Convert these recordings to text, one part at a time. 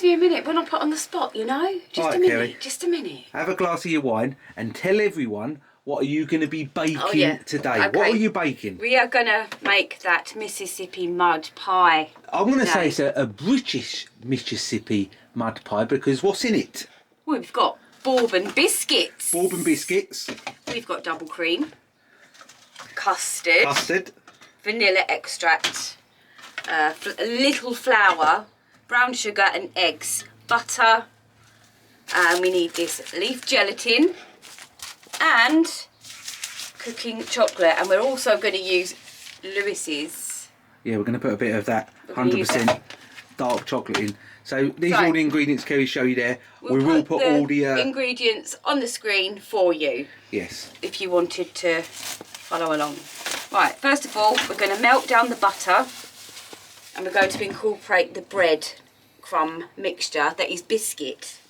you a minute. We're not put on the spot, you know. Just a minute. Kerry. Just a minute. Have a glass of your wine and tell everyone what are you going to be baking today. Okay. What are you baking? We are going to make that Mississippi mud pie. I'm going to say it's a British Mississippi mud pie because what's in it? Well, we've got bourbon biscuits. Bourbon biscuits. We've got double cream, custard, vanilla extract, a little flour, brown sugar and eggs, butter, and we need this leaf gelatin and cooking chocolate, and we're also going to use Lewis's. Yeah, we're going to put a bit of that 100% dark chocolate in. So these are all the ingredients Kerry showed you there. We will put all the ingredients on the screen for you. Yes. If you wanted to follow along. Right, first of all, we're going to melt down the butter and we're going to incorporate the bread crumb mixture that is biscuit.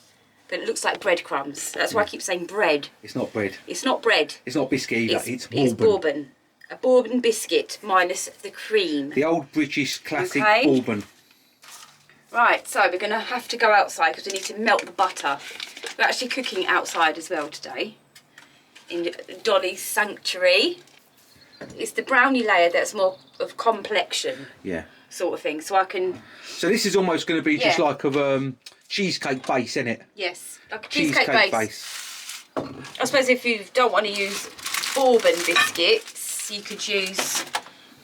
But it looks like breadcrumbs. That's why I keep saying bread. It's not bread. It's not bread. It's not biscuit either. It's bourbon. It's bourbon. A bourbon biscuit minus the cream. The old British classic bourbon. Right, so we're going to have to go outside because we need to melt the butter. We're actually cooking outside as well today in Dolly's sanctuary. It's the brownie layer that's more of complexion. Yeah. Sort of thing. So I can... So this is almost going to be just like a cheesecake base, isn't it? Yes, like a cheesecake base. I suppose if you don't want to use bourbon biscuits, you could use,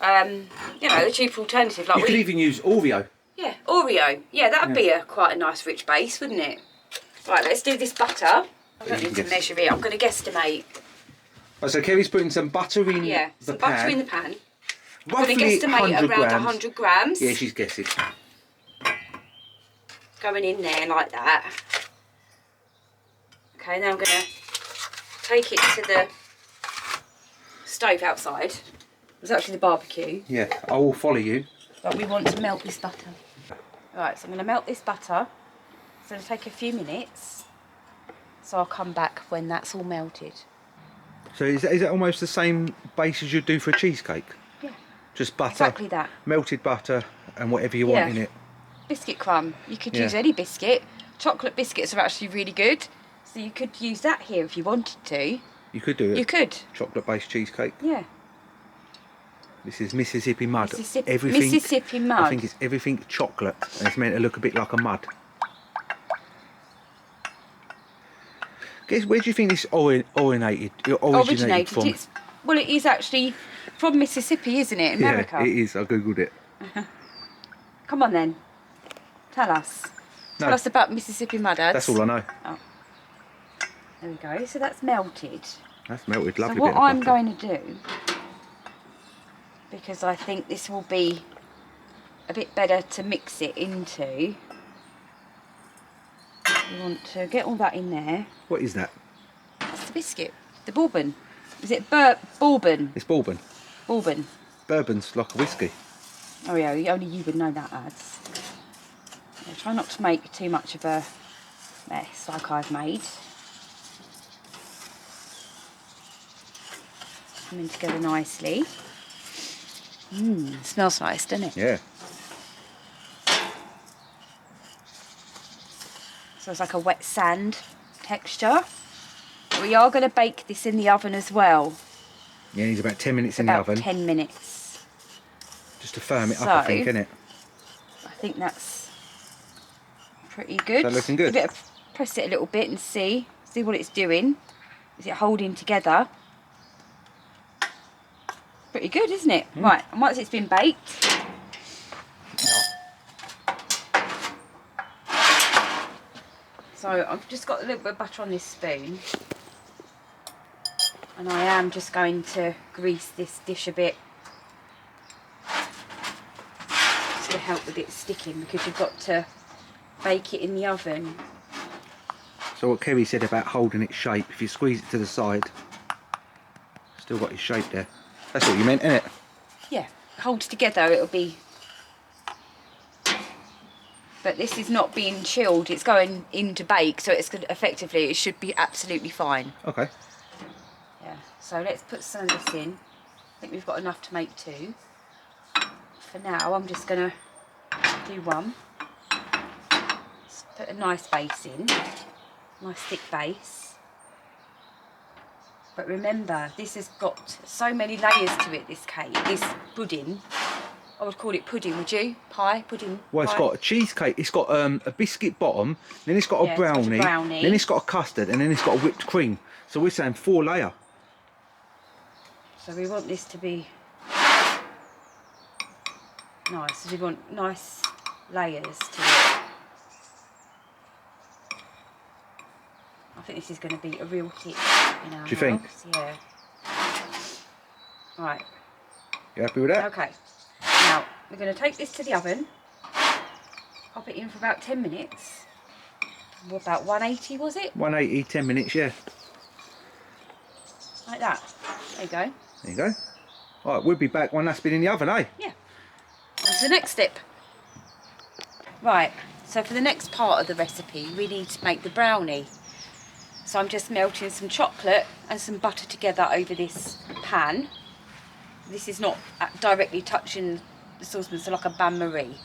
you know, the cheap alternative. Like you could even use Oreo. Yeah, Oreo. Yeah, that'd be quite a nice rich base, wouldn't it? Right, let's do this butter. I don't need to measure it. I'm going to guesstimate. Right, so Kerry's putting some butter in the pan. Butter in the pan. Roughly I'm going to guesstimate around grams. 100 grams. Yeah, she's guessing. Going in there like that. Okay, now I'm going to take it to the stove outside. It's actually the barbecue. Yeah, I will follow you. But we want to melt this butter. Right, so I'm going to melt this butter. It's going to take a few minutes. So I'll come back when that's all melted. So is that almost the same base as you'd do for a cheesecake? Yeah. Just butter. Exactly that. Melted butter and whatever you want in it. Biscuit crumb. You could use any biscuit. Chocolate biscuits are actually really good. So you could use that here if you wanted to. You could do it. You could. Chocolate-based cheesecake. Yeah. This is Mississippi mud. Mississippi mud. I think it's everything chocolate, and it's meant to look a bit like a mud. Guess where do you think this originated from? Well, it is actually from Mississippi, isn't it? America. Yeah, it is. I googled it. Come on then. Tell us. Tell us about Mississippi mud, Ads. That's all I know. Oh. There we go. So that's melted. That's melted. Lovely. So what I'm going to do, because I think this will be a bit better to mix it into, we want to get all that in there. What is that? That's the biscuit. The bourbon. Is it bourbon? It's bourbon. Bourbon. Bourbon's like a whiskey. Oh yeah, only you would know that, Ads. Yeah, try not to make too much of a mess like I've made. Coming together nicely. Smells nice, doesn't it? Yeah. So it's like a wet sand texture. We are going to bake this in the oven as well. Yeah, it needs about 10 minutes in the oven. 10 minutes. Just to firm it up, I think, isn't it? I think that's pretty good. Is that looking good? Press it a little bit and see what it's doing. Is it holding together? Pretty good, isn't it? Right, and once it's been baked, so I've just got a little bit of butter on this spoon, and I am just going to grease this dish a bit just to help with it sticking, because you've got to bake it in the oven. So what Kerry said about holding its shape, if you squeeze it to the side, still got its shape there. That's what you meant, isn't it? Yeah, holds together, it'll be... But this is not being chilled, it's going in to bake, so it's effectively, it should be absolutely fine. Okay. Yeah, so let's put some of this in. I think we've got enough to make two. For now, I'm just going to do one. Let's Put a nice base in, nice thick base. But remember, this has got so many layers to it, this cake, this pudding. I would call it pudding, would you? Pie, pudding. Well, pie. it's got a cheesecake, it's got a biscuit bottom, then it's got a brownie, then it's got a custard, and then it's got a whipped cream. So we're saying 4 layer. So we want this to be nice. So we want nice layers to it. I think this is going to be a real hit in our house. Do you think? Yeah. Right. You happy with that? Okay. Now, we're going to take this to the oven. Pop it in for about 10 minutes. What, about 180 was it? 180, 10 minutes, yeah. Like that. There you go. There you go. All right, we'll be back when that's been in the oven, eh? Yeah. On to the next step. Right, so for the next part of the recipe, we need to make the brownie. So I'm just melting some chocolate and some butter together over this pan. This is not directly touching the saucepan, so like a bain-marie.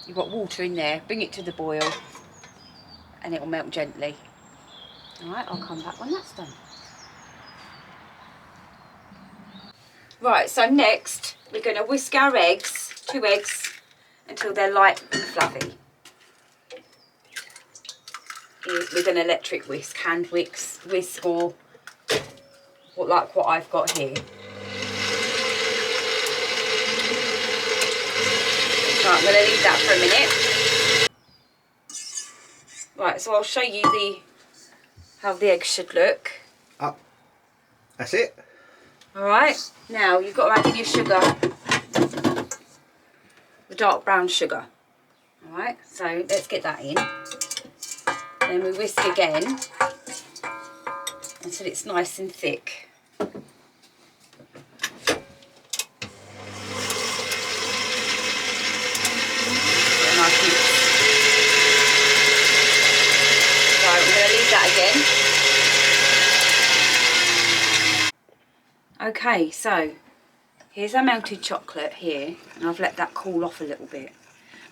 You've got water in there, bring it to the boil, and it will melt gently. All right, I'll come back when that's done. Right, so next we're going to whisk our eggs, 2 eggs, until they're light and fluffy. With an electric whisk, hand whisk, or like what I've got here. Right, I'm going to leave that for a minute. Right, so I'll show you how the eggs should look. Up. That's it. Alright, now you've got to add in your sugar, the dark brown sugar. Alright, so let's get that in. Then we whisk again until it's nice and thick. Okay, so here's our melted chocolate here, and I've let that cool off a little bit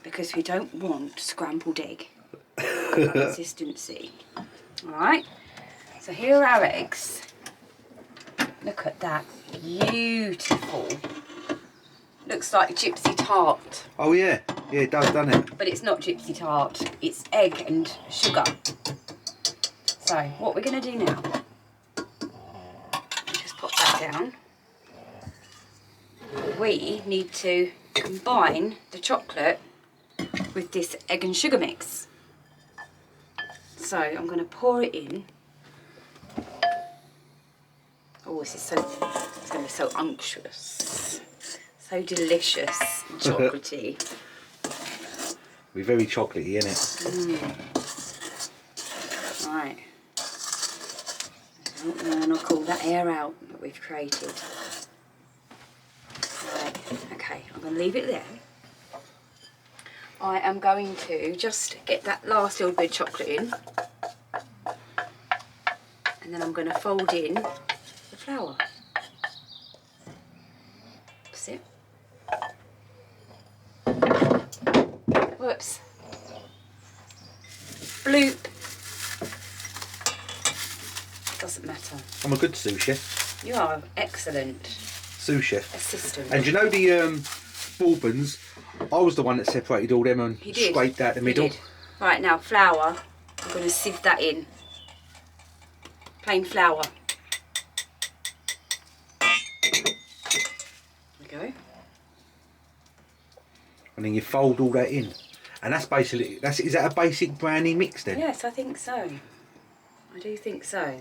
because we don't want scrambled egg consistency. Alright, so here are our eggs. Look at that, beautiful. Looks like gypsy tart. Oh yeah, yeah it does, doesn't it? But it's not gypsy tart, it's egg and sugar. So what we're going to do now, just pop that down. We need to combine the chocolate with this egg and sugar mix. So I'm going to pour it in. Oh, this is so, it's going to be so unctuous, so delicious and chocolatey. We're very chocolatey, innit? Right. And I'll cool that air out that we've created. Right, okay, I'm going to leave it there. I am going to just get that last little bit of chocolate in. And then I'm going to fold in the flour. That's it. Whoops. Bloop. Doesn't matter. I'm a good sous chef. You are excellent Sous chef. assistant. And you know the bourbons, I was the one that separated all them and scraped out the middle. He did. Right, now flour, I'm going to sieve that in. Plain flour. There we go. And then you fold all that in. And that's basically, is that a basic brownie mix then? Yes, I think so. I do think so.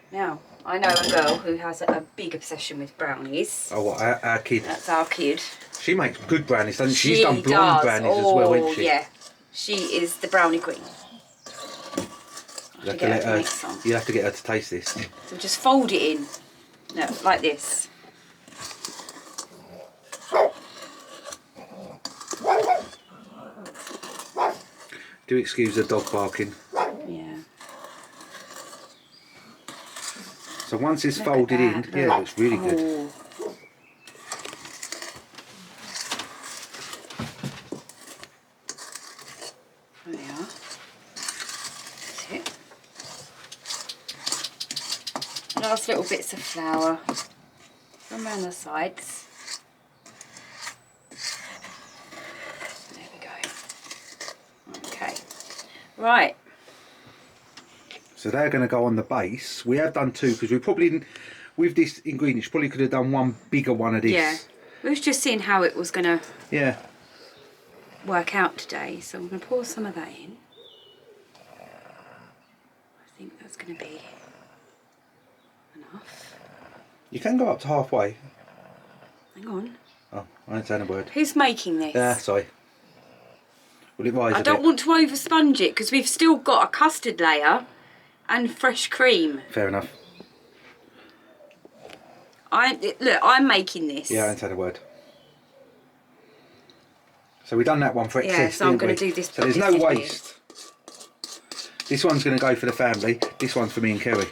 Now, I know a girl who has a big obsession with brownies. Oh, what, our kid? That's our kid. She makes good brownies, doesn't she? She's done She blonde does. brownies as well, isn't she? Yeah. She is the brownie queen. You have to get her to taste this. So just fold it in. No, like this. Do excuse the dog barking. Yeah. So once it's Look folded in, at that, yeah, it look. looks really good. Oh. There we are. last little bits of flour from around the sides. There we go. Okay, right. So they're going to go on the base. We have done 2 because we probably, with this ingredient, you probably could have done one bigger one of this. Yeah, we was just seeing how it was going to work out today. So I'm going to pour some of that in. I think that's going to be enough. You can go up to halfway. Hang on. Oh, I ain't saying a word. Who's making this? Sorry. Will it rise I a don't bit? want to over sponge it because we've still got a custard layer and fresh cream. Fair enough. Look, I'm making this. Yeah, I ain't saying a word. So we've done that one for excess. Yeah, so I'm going to do this. So there's no waste. This one's going to go for the family. This one's for me and Kerry.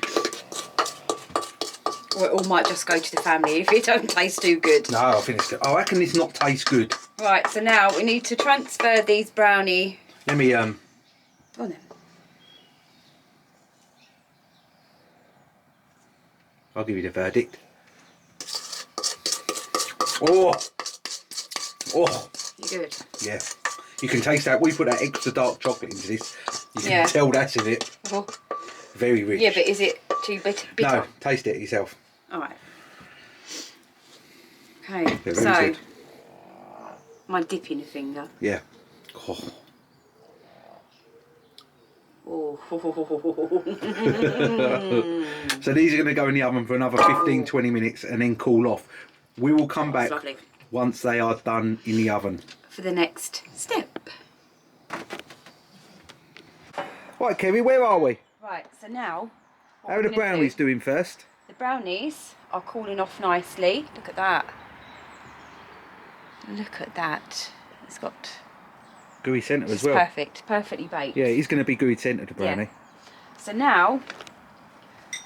Or it all might just go to the family if it don't taste too good. No, I finished it. Oh, how can this not taste good? Right, so now we need to transfer these brownie. Let me Go on then. I'll give you the verdict. Oh! Oh! You good? Yeah. You can taste that. We put that extra dark chocolate into this. You can tell that's in it. Oh. Very rich. Yeah, but is it too bitter? No, taste it yourself. Alright. Okay, Yeah, very so good. my dipping finger. Yeah. Oh. Oh. So these are going to go in the oven for another 15-20 minutes and then cool off. We will come back once they are done in the oven. For the next step. Right, Kerry, where are we? Right, so now... How are the brownies doing first? The brownies are cooling off nicely. Look at that. Look at that. It's got... Gooey centre as well. Perfect, perfectly baked. Yeah, he's going to be gooey centre, the brownie. Yeah. So now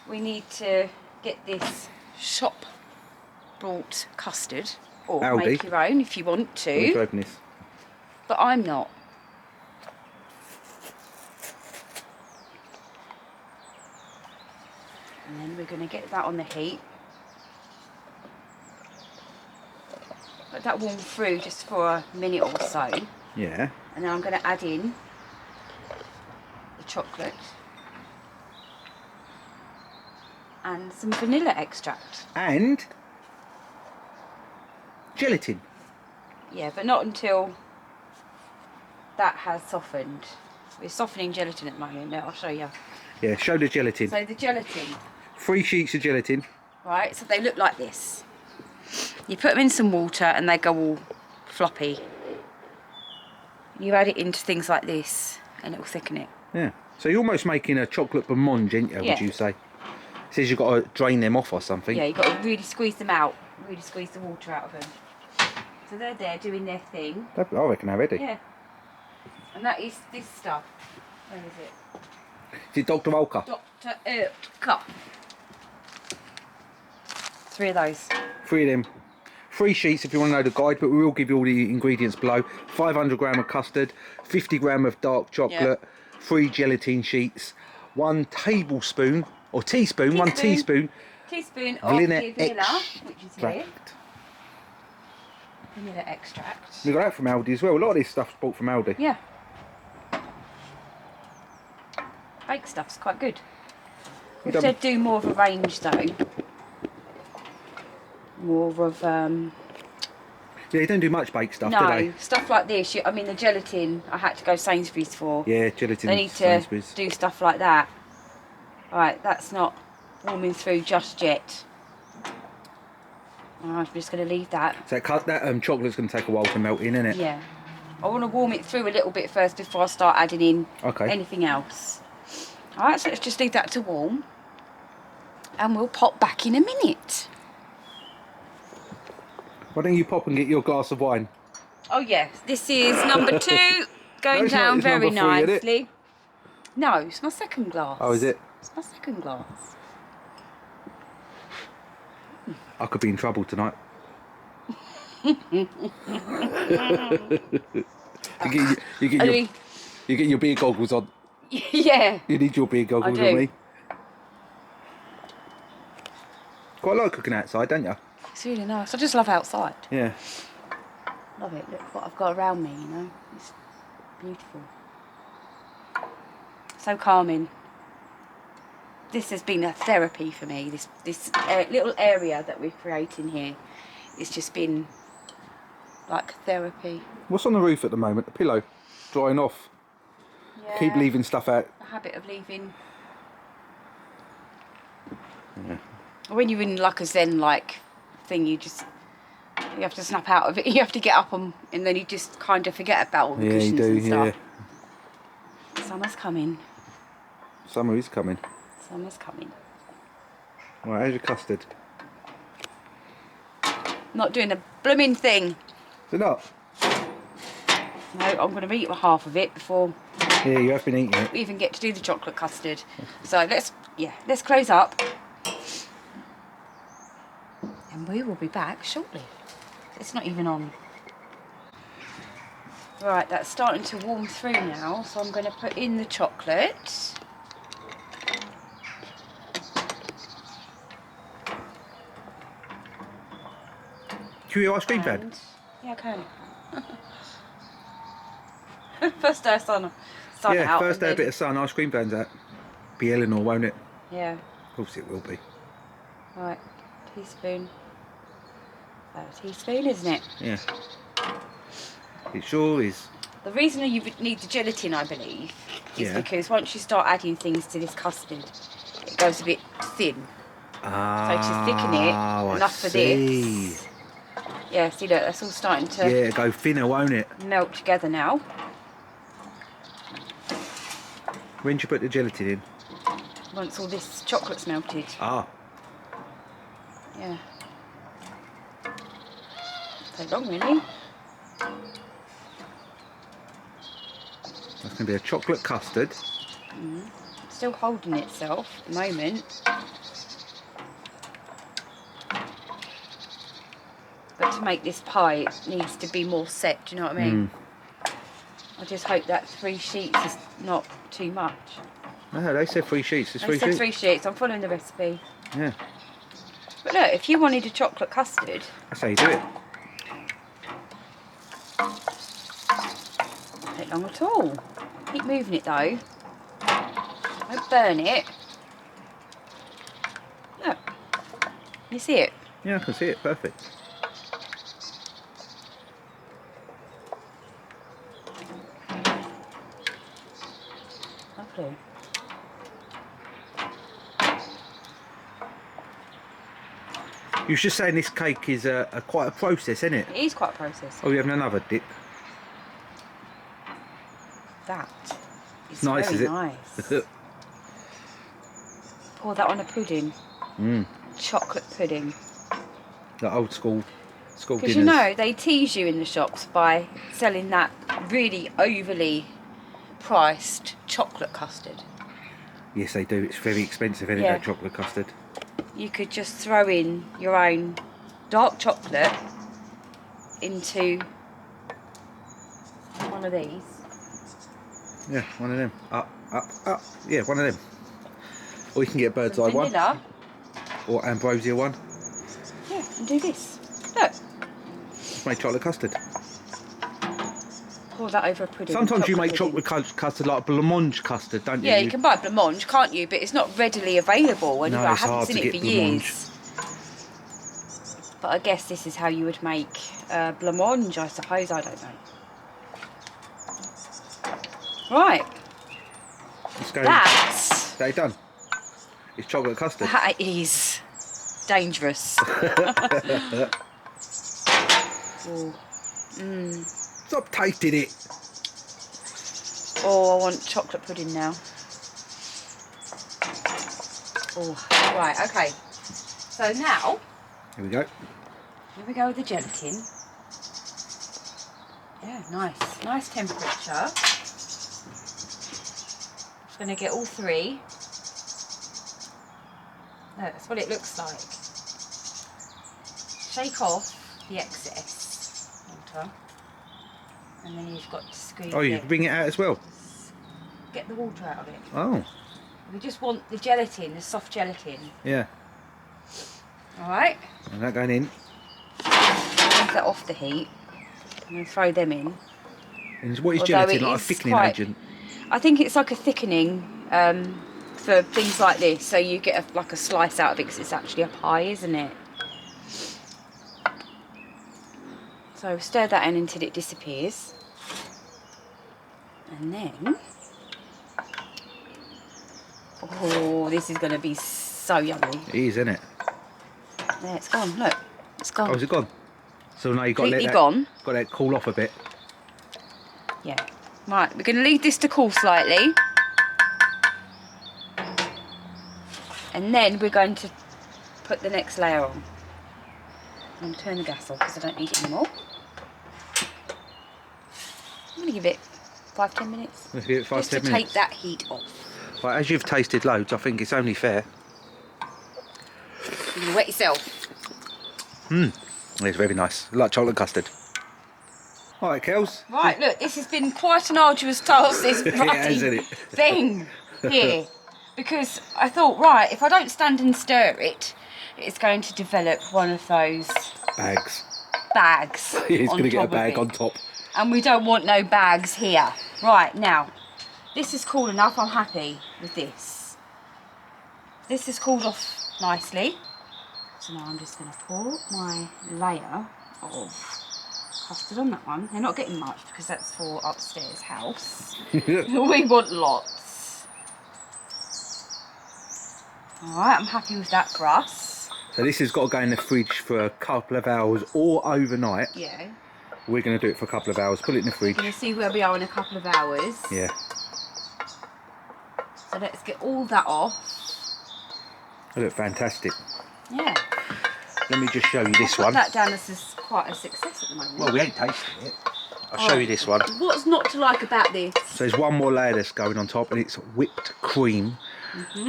we need to get this shop bought custard, or Aldi. make your own if you want to. Let me open this. But I'm not. And then we're going to get that on the heat. Let that warm through just for a minute or so. Yeah. And then I'm going to add in the chocolate and some vanilla extract. And gelatin. Yeah, but not until that has softened. We're softening gelatin at the moment. Now I'll show you. Yeah, show the gelatin. So the gelatin. 3 sheets of gelatin. Right, so they look like this. You put them in some water and they go all floppy. You add it into things like this and it will thicken it. Yeah. So you're almost making a chocolate blancmange, ain't you, would you say? It says you've got to drain them off or something. Yeah, you've got to really squeeze them out. Really squeeze the water out of them. So they're there doing their thing. I reckon they're ready. Yeah. And that is this stuff. Where is it? Is it Dr. Oetker? Dr. Oetker. 3 of those. 3 of them. 3 sheets if you want to know the guide, but we will give you all the ingredients below. 500 gram of custard, 50 gram of dark chocolate, 3 gelatin sheets, 1 tablespoon or teaspoon, 1 teaspoon of vanilla the vanilla, which is here. extract. Vanilla extract. We got that from Aldi as well. A lot of this stuff's bought from Aldi. Yeah. Baked stuff's quite good. We should do more of a range though. More of Yeah, you don't do much baked stuff, do no, they? stuff like this. I mean, the gelatin I had to go Sainsbury's for. Yeah, gelatin. They need to do stuff like that. Right, that's not warming through just yet. I'm just going to leave that. So that chocolate's going to take a while to melt in, isn't it? Yeah. I want to warm it through a little bit first before I start adding in anything else. Alright, so let's just leave that to warm. And we'll pop back in a minute. Why don't you pop and get your glass of wine? Oh yeah, this is number 2, going down very nicely. No, it's my second glass. Oh, is it? It's my second glass. I could be in trouble tonight. You get your beer goggles on. Yeah. You need your beer goggles I do. on me. Quite like cooking outside, don't you? It's really nice. I just love outside. Yeah. Love it. Look what I've got around me, you know. It's beautiful. So calming. This has been a therapy for me. This little area that we're creating here, it's just been like therapy. What's on the roof at the moment? The pillow drying off. Yeah. Keep leaving stuff out. A habit of leaving. Yeah. When you're in like a zen like thing, you have to snap out of it. You have to get up and then you just kind of forget about all the cushions and stuff. Yeah. Summer's coming. Summer is coming. Summer's coming. Right, how's your custard? Not doing a blooming thing. Is it not? No, I'm going to eat half of it before Yeah, you have been eating it. we even get to do the chocolate custard. So let's close up. And we will be back shortly. It's not even on. Right, that's starting to warm through now, so I'm going to put in the chocolate. Do you eat ice cream van? Yeah, I can. First day of sun Yeah, out. first day a bit of sun, ice cream van's out. Be Eleanor, won't it? Yeah. Of course it will be. Right, teaspoon. About a teaspoon, isn't it? Yeah. It sure is. The reason you need the gelatin, I believe, is Yeah. because once you start adding things to this custard, it goes a bit thin. So to thicken it, enough for this. Yeah, see look, that's all starting to Yeah, go thinner, won't it? melt together now. When do you put the gelatin in? Once all this chocolate's melted. Ah. Yeah. Take long, really. That's going to be a chocolate custard. Still holding itself at the moment. But to make this pie, it needs to be more set, do you know what I mean? I just hope that 3 sheets is not too much. No, they said 3 sheets. It's 3 They said sheets. 3 sheets, I'm following the recipe. Yeah, But look, if you wanted a chocolate custard, that's how you do it. don't take long at all. Keep moving it though. Don't burn it. Look, you see it? Yeah, I can see it. Perfect. Lovely. You was just saying this cake is quite a process, isn't it? It is quite a process. Oh, you having another dip? That is Nice, very is it? nice. Pour that on a pudding. Chocolate pudding. The old school Because dinners. you know, they tease you in the shops by selling that really overly priced chocolate custard. Yes, they do. It's very expensive, isn't it, Yeah. that chocolate custard? You could just throw in your own dark chocolate into one of these. Yeah, one of them. Up, up, up. Yeah, one of them. Or you can get a bird's eye one. Vanilla. Or ambrosia one. Yeah, and do this. Look. Just make chocolate custard. Pour that over a pudding. Sometimes you make pudding. chocolate custard like blancmange custard, don't you? Yeah, you can buy blancmange, can't you? But it's not readily available. And No, I it's haven't hard seen to it for get blancmange. years. But I guess this is how you would make blancmange, I suppose. I don't know. Right. Let's go. That's... That done. It's chocolate custard. That is dangerous. Ooh. Stop tasting it. Oh, I want chocolate pudding now. Oh, right, okay. So now, Here we go. here we go with the gelatin. Yeah, nice. Nice temperature. Just going to get all 3. No, that's what it looks like. Shake off the excess water. And then you've got to squeeze Oh, you it. bring it out as well. Get the water out of it. Oh, We just want the gelatin, the soft gelatin. yeah. Alright. And that going in. Leave that off the heat. I'm going to throw them in. And what is Although gelatin? it Like a is thickening quite- agent? I think it's like a thickening for things like this. So you get like a slice out of it because it's actually a pie, isn't it? So stir that in until it disappears. And then... Oh, this is going to be so yummy. It is, isn't it? There, it's gone. Look, it's gone. Oh, is it gone? So now you've got to let Completely that, gone. got to let it cool off a bit. Yeah. Right, we're going to leave this to cool slightly. And then we're going to put the next layer on. I'm going to turn the gas off because I don't need it anymore. I'm going to give it 5-10 minutes. Let's give it 5-10 minutes. Just to take that heat off. Right, as you've tasted loads, I think it's only fair. You're going to wet yourself. It's very nice. I like chocolate custard. All right, Kels. Right, look, this has been quite an arduous task, this It bloody has, isn't it? thing here. Because I thought, right, if I don't stand and stir it, it's going to develop one of those Bags. bags. He's on going to get a top of bag it. on top. And we don't want no bags here. Right, now, this is cool enough. I'm happy with this. This has cooled off nicely. So now I'm just going to pour my layer of custard on that one. They're not getting much because that's for upstairs house. We want lots. Alright, I'm happy with that for us. So this has got to go in the fridge for a couple of hours or overnight. Yeah. We're going to do it for a couple of hours. Put it in the fridge. We'll see where we are in a couple of hours. Yeah. So let's get all that off. They look fantastic. Yeah. Let me just show you this Put one. that down as quite a success at the moment. Well, we ain't tasted it. I'll show you this one. What's not to like about this? So there's one more layer that's going on top, and it's whipped cream.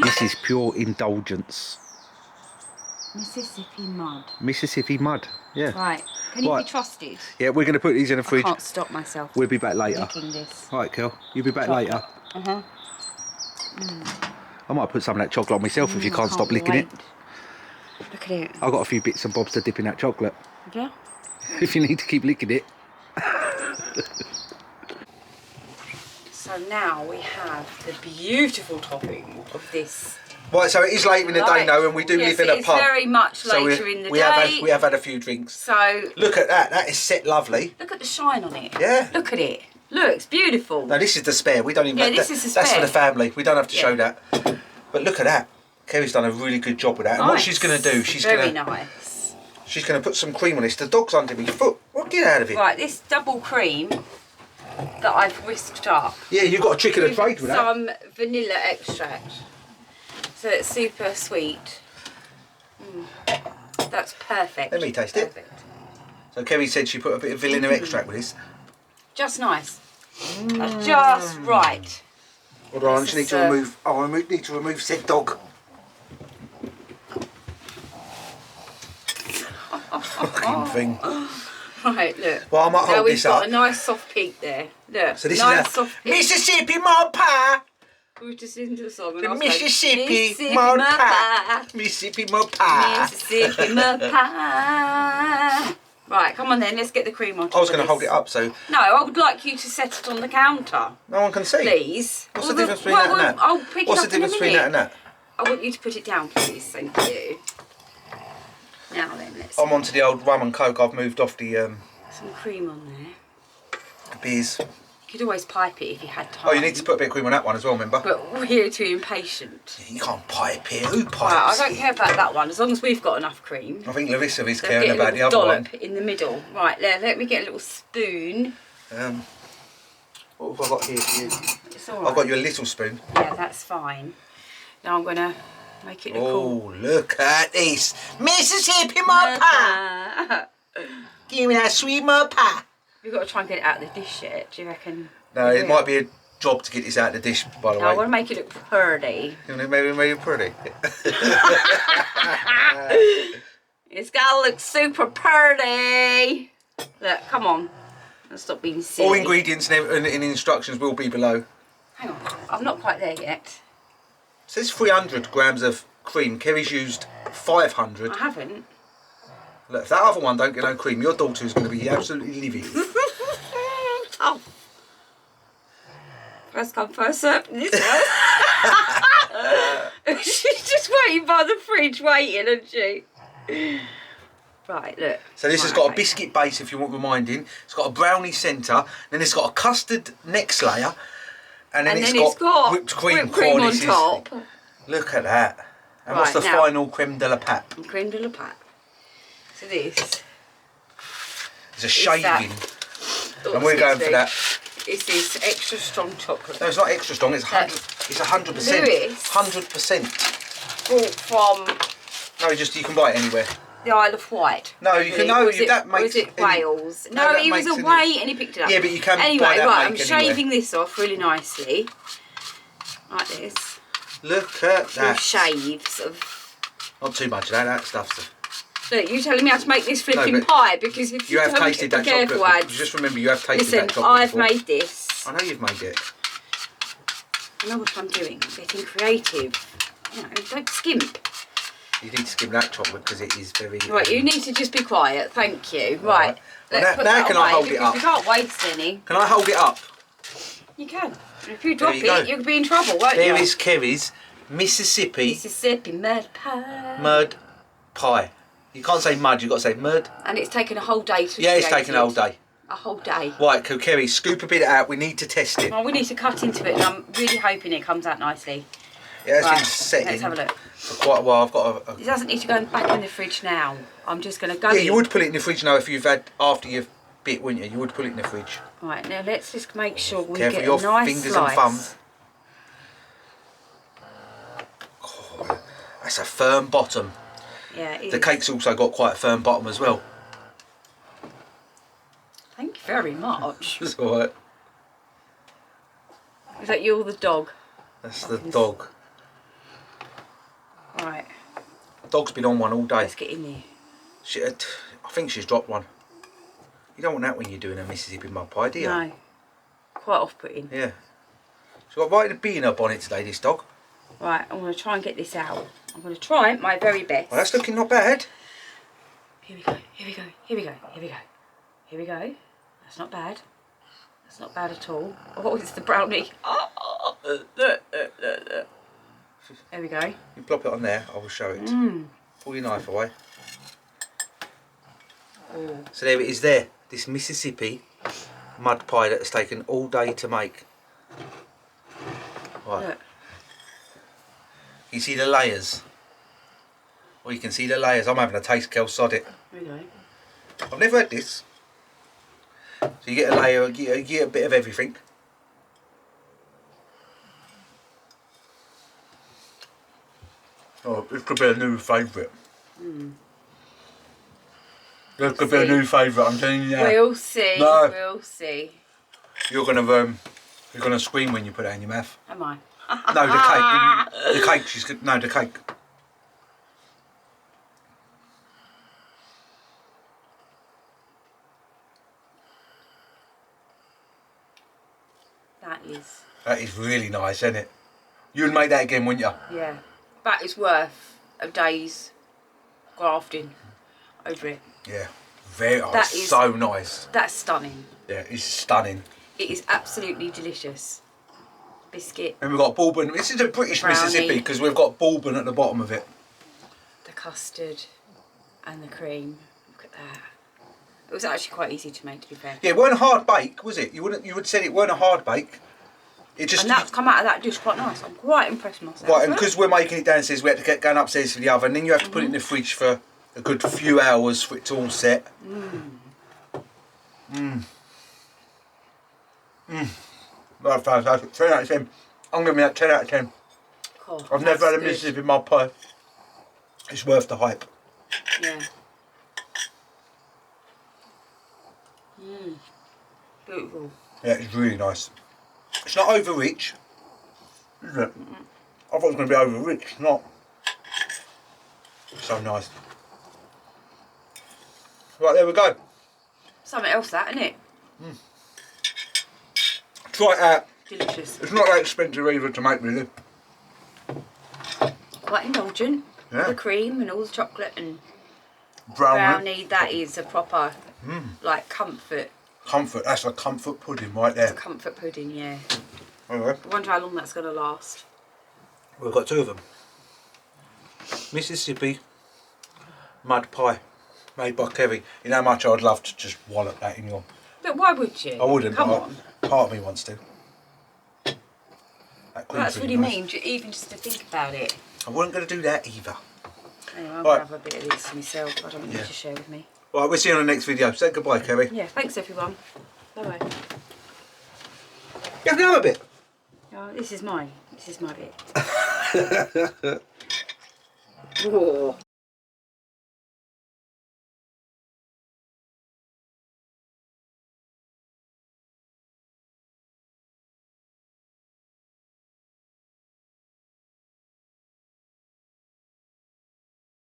This is pure indulgence. Mississippi mud. Mississippi mud. Yeah. Right. Can you Right. be trusted? Yeah, we're going to put these in the I fridge. can't stop myself. We'll be back later. Licking this. All right, Kel. You'll be back Chocolate. later. Uh-huh. I might put some of that chocolate on myself if you can't stop licking it. Look at it. I've got a few bits and bobs to dip in that chocolate. Yeah. If you need to keep licking it. So now we have the beautiful topping of this. Right, so it is late in the day now, and we do Yes, live in a it's pub. very much So later in the we day. have had a few drinks. So Look at that. That is set lovely. look at the shine on it. Yeah. Look at it. Look, it's beautiful. No, this is the spare. We don't even. Yeah, this is the That's for spare. the family. We don't have to show Yeah. that. But look at that. Kerry's done a really good job with that. And what Nice. she's going to do, she's very going to nice. she's going to put some cream on this. The dog's under my foot. What? Get out of it. Right, this double cream that I've whisked up. Yeah, you've got a trick of the trade with that. Some vanilla extract. So it's super sweet. That's perfect. Let me taste it. Perfect. So Kerry said she put a bit of vanilla extract with this. Just nice. That's just right. Hold on, I This just need is, to remove. Oh, I need to remove said dog. Fucking thing. Right, look. Well, I might now hold we've this got up. a nice soft peak there. Look. So this nice is soft a peak. Mississippi mud pie. We were just into the song and The I was like, Mississippi mud pie. Mississippi mud pie. Mississippi mud pie. Right, come on then, let's get the cream on top. I was going to of hold this. it up so No, I would like you to set it on the counter, no one can see. please. What's the difference between that and that? I'll pick What's it the up difference in a between that and minute. that? I want you to put it down, please. Thank you. Now then, let's I'm onto the old rum and coke. I've moved off the some cream on there. beers. You could always pipe it if you had time. Oh, you need to put a bit of cream on that one as well, remember? But we're too impatient. You can't pipe here. Who Right, pipes? I don't care about that one, as long as we've got enough cream. I think Larissa is So caring get a about the little other one. dollop in the middle. Right, let me get a little spoon. What have I got here for you? It's all right. I've got you a little spoon. Yeah, that's fine. Now I'm going to make it look Oh, look at this. Mississippi mud pie. Give me that sweet mud pie. We've got to try and get it out of the dish yet, do you reckon? No, it might be a job to get this out of the dish, by the No, I way. want to make it look pretty. You want to maybe pretty? It's got to look super pretty. Look, come on. Let's stop being silly. All ingredients and instructions will be below. Hang on, I'm not quite there yet. It says 300 grams of cream. Kerry's used 500. I haven't. Look, if that other one don't get no cream, your daughter is going to be absolutely livid. Oh. First come, first serve. She's just waiting by the fridge, waiting, isn't she? Right, look. So this has got a biscuit base, if you want reminding. It's got a brownie centre. Then it's got a custard next layer. And then it's got whipped cream on top. Look at that. And what's the final creme de la pâte? Creme de la pâte. So this. It's a shaving. And we're going for that. This is extra strong chocolate. No, it's not extra strong. It's 100%. It's 100%. Lewis. 100%. Bought from. No, just you can buy it anywhere. The Isle of Wight. No, you can. No, that makes. Or is it Wales? No, he was away and he picked it up. Yeah, but you can. Anyway, buy that right, I'm anywhere. shaving this off really nicely, like this. Look at that. Shaves of. Not too much of that. That stuff's. Look, you're telling me how to make this flipping pie because if you have don't tasted that careful, chocolate. Just remember, you have tasted listen, that chocolate. I've made this. I know you've made it. I know what I'm doing. I'm getting creative. You know, don't skimp. You need to skim that chocolate because it is very. Right, you need to just be quiet. Thank you. Right. Well, now can I hold it up? You can't waste any. Can I hold it up? You can. If you drop it, you'll be in trouble, won't you? There is Kerry's Mississippi mud pie. Mud pie. You can't say mud, you've got to say mud. And it's taken a whole day to Yeah, it's taken a whole day. A whole day. Right, Kerry, scoop a bit out. We need to test it. Well, we need to cut into it, and I'm really hoping it comes out nicely. It has been setting. Let's have a look. For quite a while. I've got It doesn't need to go back in the fridge now. I'm just going to go Yeah, you would put it in the fridge now if you've had, after you've bit, wouldn't you? You would put it in the fridge. Right, now let's just make sure we Careful get your a nice fingers slice. and thumbs. Oh, that's a firm bottom. Yeah, it is. The cake's also got quite a firm bottom as well. Thank you very much. That's alright. Is that you or the dog? That's the dog. Right. Dog's been on one all day. Let's get in there. I think she's dropped one. You don't want that when you're doing a Mississippi mud pie, do you? No. Quite off-putting. Yeah. She's got right in a bee in her bonnet today, this dog. Right, I'm going to try and get this out. I'm going to try my very best. Well, that's looking not bad. Here we go, here we go, here we go, here we go. Here we go. That's not bad. That's not bad at all. Oh, it's the brownie. There we go. You plop it on there, I will show it. Pull your knife away. Oh. So there it is there. This Mississippi mud pie that has taken all day to make. Right. Look. You see the layers? Well, you can see the layers. I'm having a taste, Kel, sod it. There we go. I've never had this. So you get a layer, you get a bit of everything. Oh, this could be a new favourite. This could be a new favourite, I'm telling you now. We'll see. No. We'll see. You're gonna scream when you put that in your mouth. Am I? No, the cake. The cake. She's good. No, the cake. That is really nice, isn't it? You'd make that again, wouldn't you? Yeah. That is worth a day's grafting over it. Yeah. Very. Oh, That it's is- so nice. That's stunning. Yeah, it's stunning. It is absolutely delicious. Biscuit, And we've got bourbon. This is a British Brownie. Mississippi because we've got bourbon at the bottom of it. the custard, and the cream. Look at that. It was actually quite easy to make, to be fair. Yeah, it weren't a hard bake, was it? You would said it weren't a hard bake. It just. And that's come out of that dish quite nice. I'm quite impressed with myself. Right, and because we're making it downstairs, we had to get going upstairs to the oven. Then you have to put it in the fridge for a good few hours for it to all set. Right, fantastic. 10 out of 10. I'm giving that 10 out of 10. Cool. I've never had a That's good. Mississippi mud pie. It's worth the hype. Yeah. Beautiful. Yeah, it's really nice. It's not over rich, is it? I thought it was going to be over rich. It's not. So nice. Right, there we go. Something else, that, isn't it? Try it out. Delicious. It's not that expensive either to make, really. Quite indulgent. The cream and all the chocolate and brownie. That is a proper, like, comfort. Comfort, that's a comfort pudding right there. It's a comfort pudding, yeah. Anyway, I wonder how long that's going to last. we've got 2 of them. Mississippi mud pie, made by Kerry. You know how much I'd love to just wallop that in your... But why would you? I wouldn't, Come but on. part of me wants to. That's really mean, even just to think about it. I wasn't going to do that either. Anyway, I'm going to have a bit of this myself. I don't want you to share with me. Right, we'll see you on the next video. Say goodbye, Kerry. Yeah, thanks everyone. Bye-bye. You have another bit. Oh, this is mine. This is my bit. Whoa.